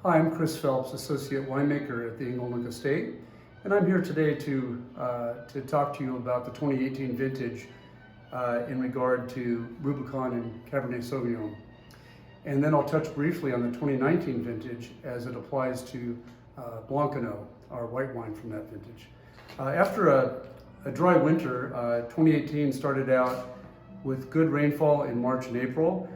Hi, I'm Chris Phelps, Associate Winemaker at the Inglenook Estate, and I'm here today to talk to you about the 2018 vintage in regard to Rubicon and Cabernet Sauvignon. And then I'll touch briefly on the 2019 vintage as it applies to Blancaneaux, our white wine from that vintage. After a dry winter, 2018 started out with good rainfall in March and April,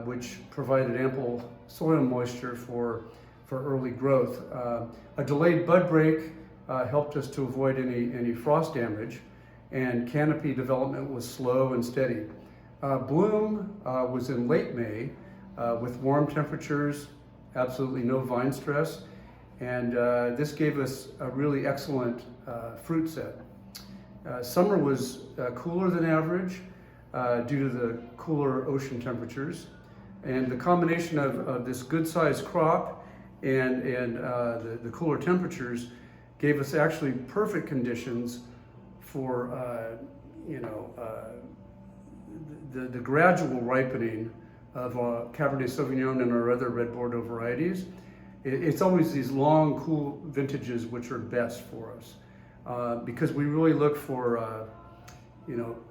which provided ample soil moisture for early growth. A delayed bud break helped us to avoid any frost damage, and canopy development was slow and steady. Bloom was in late May with warm temperatures, absolutely no vine stress, and this gave us a really excellent fruit set. Summer was cooler than average due to the cooler ocean temperatures, and the combination of this good-sized crop and the cooler temperatures gave us actually perfect conditions for the gradual ripening of Cabernet Sauvignon and our other red Bordeaux varieties. It's always these long, cool vintages which are best for us because we really look for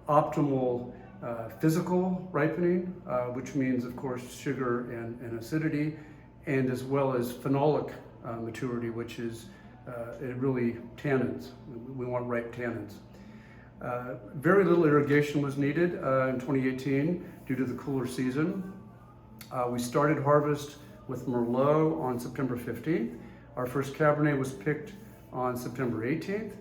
optimal physical ripening, which means, of course, sugar and acidity, and as well as phenolic maturity, which is really tannins. We want ripe tannins. Very little irrigation was needed in 2018 due to the cooler season. We started harvest with Merlot on September 15th. Our first Cabernet was picked on September 18th,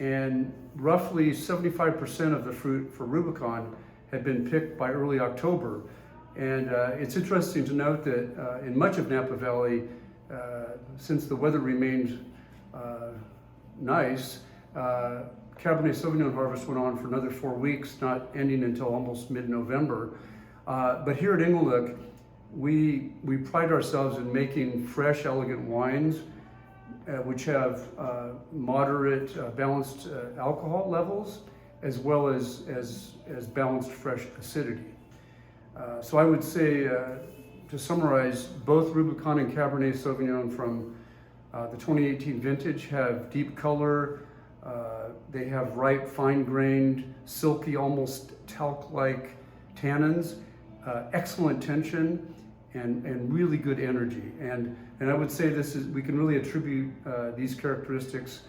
and roughly 75% of the fruit for Rubicon had been picked by early October. And it's interesting to note that in much of Napa Valley, since the weather remained nice, Cabernet Sauvignon harvest went on for another 4 weeks, not ending until almost mid-November. But here at Inglenook, we pride ourselves in making fresh, elegant wines which have moderate, balanced alcohol levels, as well as balanced fresh acidity. So I would say, to summarize, both Rubicon and Cabernet Sauvignon from the 2018 vintage have deep color. They have ripe, fine-grained, silky, almost talc-like tannins, excellent tension, and really good energy. And I would say we can really attribute these characteristics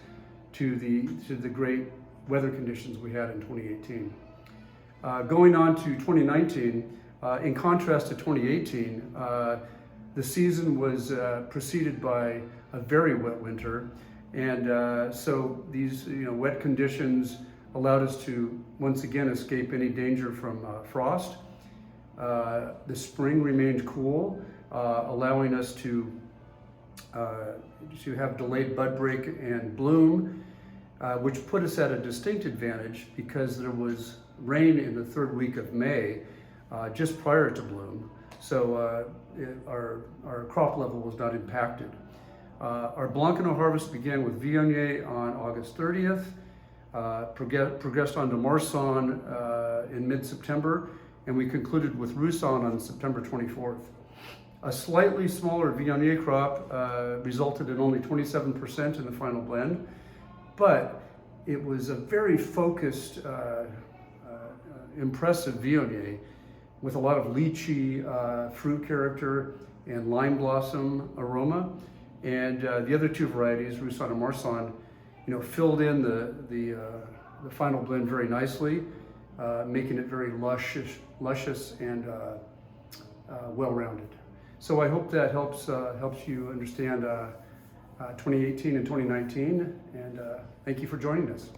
to the great weather conditions we had in 2018. Going on to 2019, in contrast to 2018, the season was preceded by a very wet winter, and so these wet conditions allowed us to once again escape any danger from frost. The spring remained cool, allowing us to have delayed bud break and bloom, which put us at a distinct advantage because there was rain in the third week of May, just prior to bloom. So our crop level was not impacted. Our Blancaneaux harvest began with Viognier on August 30th, progressed on to Marsanne in mid-September, and we concluded with Roussanne on September 24th. A slightly smaller Viognier crop resulted in only 27% in the final blend, but it was a very focused, impressive Viognier with a lot of lychee fruit character and lime blossom aroma. And the other two varieties, Roussanne and Marsanne, filled in the final blend very nicely, making it very luscious and well-rounded. So I hope that helps you understand 2018 and 2019, and thank you for joining us.